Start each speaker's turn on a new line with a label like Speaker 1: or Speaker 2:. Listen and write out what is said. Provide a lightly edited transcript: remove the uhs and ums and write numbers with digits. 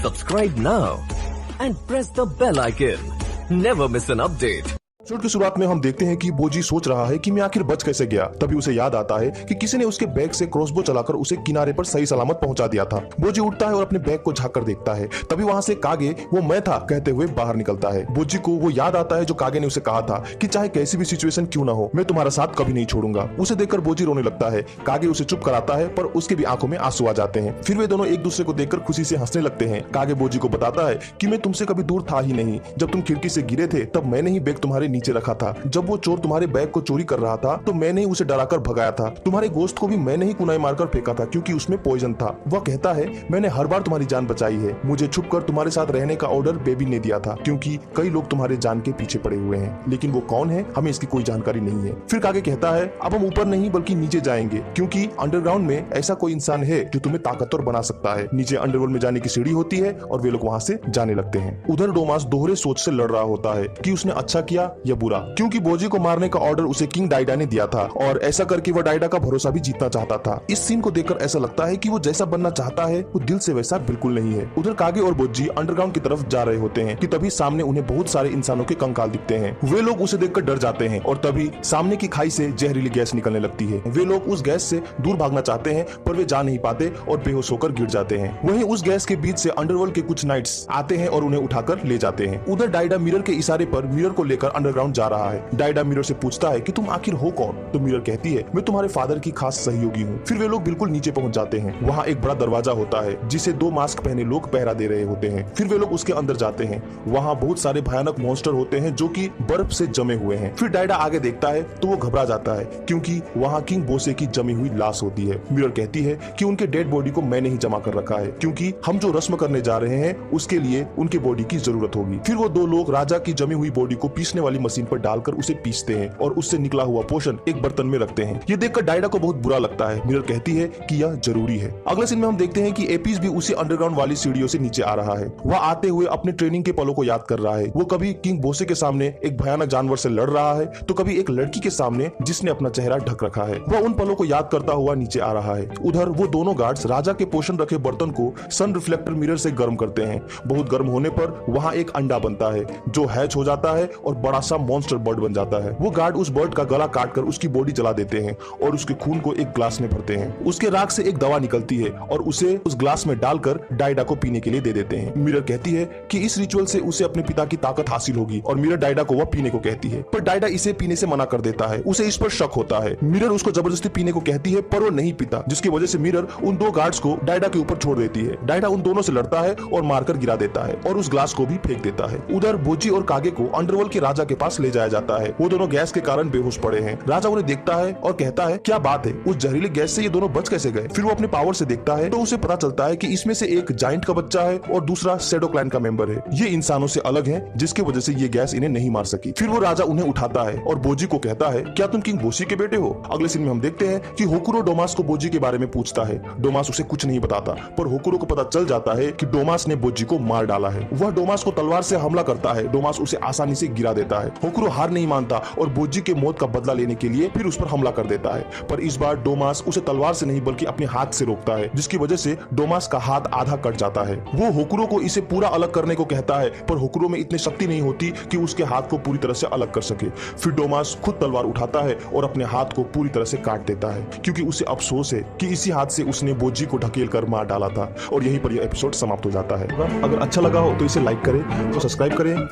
Speaker 1: Subscribe now and press the bell icon. Never miss an update.
Speaker 2: Episode की शुरुआत में हम देखते हैं कि बोजी सोच रहा है कि मैं आखिर बच कैसे गया। तभी उसे याद आता है कि किसी ने उसके बैग से क्रॉसबो चलाकर उसे किनारे पर सही सलामत पहुंचा दिया था। बोजी उठता है और अपने बैग को झांक कर देखता है। तभी वहां से कागे वो मैं था कहते हुए बाहर निकलता है। बोजी को वो याद आता है जो कागे ने उसे कहा था कि चाहे कैसी भी सिचुएशन क्यों ना हो, मैं तुम्हारा साथ कभी नहीं छोड़ूंगा। उसे देखकर बोजी रोने लगता है। कागे उसे चुप कराता है पर उसके भी आंखों में आंसू आ जाते हैं। फिर वे दोनों एक दूसरे को देखकर खुशी से हंसने लगते हैं। कागे बोजी को बताता है कि मैं तुमसे कभी दूर था ही नहीं। जब तुम खिड़की से गिरे थे तब मैंने ही बैग तुम्हारे नीचे रखा था। जब वो चोर तुम्हारे बैग को चोरी कर रहा था तो मैंने ही उसे डराकर भगाया था। तुम्हारे गोश्त को भी मैंने ही कुनाई मारकर फेंका था क्योंकि उसमें पॉइजन था। वह कहता है मैंने हर बार तुम्हारी जान बचाई है। मुझे छुपकर तुम्हारे साथ रहने का ऑर्डर बेबी ने दिया था क्योंकि कई लोग तुम्हारे जान के पीछे पड़े हुए हैं, लेकिन वो कौन है हमें इसकी कोई जानकारी नहीं है। फिर कागे कहता है अब हम ऊपर नहीं बल्कि नीचे जाएंगे क्योंकि अंडरग्राउंड में ऐसा कोई इंसान है जो तुम्हें ताकतवर बना सकता है। नीचे अंडरवर्ल्ड में जाने की सीढ़ी होती है और वे लोग वहां से जाने लगते हैं। उधर डोमास दोहरे सोच से लड़ रहा होता है कि उसने अच्छा किया या बुरा, क्योंकि बोजी को मारने का ऑर्डर उसे किंग डाइडा ने दिया था और ऐसा करके वह डाइडा का भरोसा भी जीतना चाहता था। इस सीन को देखकर ऐसा लगता है कि वो जैसा बनना चाहता है वो दिल से वैसा बिल्कुल नहीं है। उधर कागे और बोजी अंडरग्राउंड की तरफ जा रहे होते हैं कि तभी सामने उन्हें बहुत सारे इंसानों के कंकाल दिखते हैं। वे लोग उसे देखकर डर जाते हैं और तभी सामने की खाई से जहरीली गैस निकलने लगती है। वे लोग उस गैस से दूर भागना चाहते हैं पर वे जा नहीं पाते और बेहोश होकर गिर जाते हैं। वहीं उस गैस के बीच से अंडरवर्ल्ड के कुछ नाइट्स आते हैं और उन्हें उठाकर ले जाते हैं। उधर डाइडा मिरर के इशारे पर मिरर को लेकर अंडरग्राउंड जा रहा है। डाइडा मिरर से पूछता है कि तुम आखिर हो कौन? तो मिरर कहती है मैं तुम्हारे फादर की खास सहयोगी हूँ। फिर वे लोग बिल्कुल नीचे पहुंच जाते हैं। वहाँ एक बड़ा दरवाजा होता है जिसे दो मास्क पहने लोग पहरा दे रहे होते हैं। फिर वे लोग उसके अंदर जाते हैं। वहाँ बहुत सारे भयानक मॉन्स्टर होते हैं जो कि बर्फ से जमे हुए हैं। फिर डाइडा आगे देखता है तो वो घबरा जाता है क्योंकि वहाँ किंग बोसे की जमी हुई लाश होती है। मिरर कहती है कि उनके डेड बॉडी को मैंने ही जमा कर रखा है क्योंकि हम जो रस्म करने जा रहे हैं उसके लिए उनके बॉडी की जरूरत होगी। फिर वो दो लोग राजा की जमी हुई बॉडी को पीसने वाली मशीन पर डालकर उसे पीसते हैं और उससे निकला हुआ पोषण एक बर्तन में रखते हैं। ये देखकर डाइडा को बहुत बुरा लगता है। मिरर कहती है कि यह जरूरी है। अगले सीन में हम देखते हैं कि एपीज भी उसी अंडरग्राउंड वाली सीढ़ियों से नीचे आ रहा है। वह आते हुए अपने ट्रेनिंग के पलों को याद कर रहा है। वो कभी किंग बोसे के सामने एक भयानक जानवर से लड़ रहा है तो कभी एक लड़की के सामने जिसने अपना चेहरा ढक रखा है। वह उन पलों को याद करता हुआ नीचे आ रहा है। उधर वो दोनों गार्ड्स राजा के पोषण रखे बर्तन को सन रिफ्लेक्टर मिरर से गर्म करते हैं। बहुत गर्म होने पर वहाँ एक अंडा बनता है जो हैच हो जाता है और बड़ा सा मॉन्स्टर बर्ड बन जाता है। वो गार्ड उस बर्ड का गला काट कर उसकी बॉडी जला देते हैं और उसके खून को एक ग्लास में भरते हैं। उसके राख से एक दवा निकलती है और उसे उस ग्लास में डालकर डाइडा को पीने के लिए दे देते हैं। मिरर कहती है कि इस रिचुअल से उसे अपने पिता की ताकत हासिल होगी और मिरर डाइडा को वह पीने को कहती है पर डाइडा इसे पीने से मना कर देता है। उसे इस पर शक होता है। मिरर उसको जबरदस्ती पीने को कहती है पर वो नहीं पीता, जिसकी वजह से मिरर उन दो गार्ड्स को डाइडा के ऊपर छोड़ देती है। डाइडा उन दोनों से लड़ता है और मारकर गिरा देता है और उस ग्लास को भी फेंक देता है। उधर बोजी और कागे को अंडरवर्ल्ड के राजा के पास ले जाया जाता है। वो दोनों गैस के कारण बेहोश पड़े हैं। राजा उन्हें देखता है और कहता है क्या बात है, उस जहरीली गैस से ये दोनों बच कैसे गए? फिर वो अपने पावर से देखता है तो उसे पता चलता है कि इसमें से एक जायंट का बच्चा है और दूसरा शैडो क्लैन का मेंबर है। ये इंसानों से अलग है जिसकी वजह से ये गैस इन्हें नहीं मार सकी। फिर वो राजा उन्हें उठाता है और बोजी को कहता है क्या तुम किंग बोसी के बेटे हो? अगले सीन में हम देखते हैं कि होकुरो डोमास को बोजी के बारे में पूछता है। डोमास उसे कुछ नहीं बताता पर होकुरो को पता चल जाता है कि डोमास ने बोजी को मार डाला है। वह डोमास को तलवार से हमला करता है। डोमास उसे आसानी से गिरा देता है। होकुरो हार नहीं मानता और बोजी के मौत का बदला लेने के लिए फिर उस पर हमला कर देता है पर इस बार डोमास उसे तलवार से नहीं बल्कि अपने हाथ से रोकता है, जिसकी वजह से डोमास का हाथ आधा कट जाता है। वो होकुरो को इसे पूरा अलग करने को कहता है पर होकुरो में इतनी शक्ति नहीं होती कि उसके हाथ को पूरी तरह से अलग कर सके। फिर डोमास खुद तलवार उठाता है और अपने हाथ को पूरी तरह से काट देता है क्योंकि उसे अफसोस है कि इसी हाथ से उसने बोजी को ढकेल कर मार डाला था। और यहीं पर यह एपिसोड समाप्त हो जाता है। अगर अच्छा लगा हो तो इसे लाइक करें, तो सब्सक्राइब करें। तो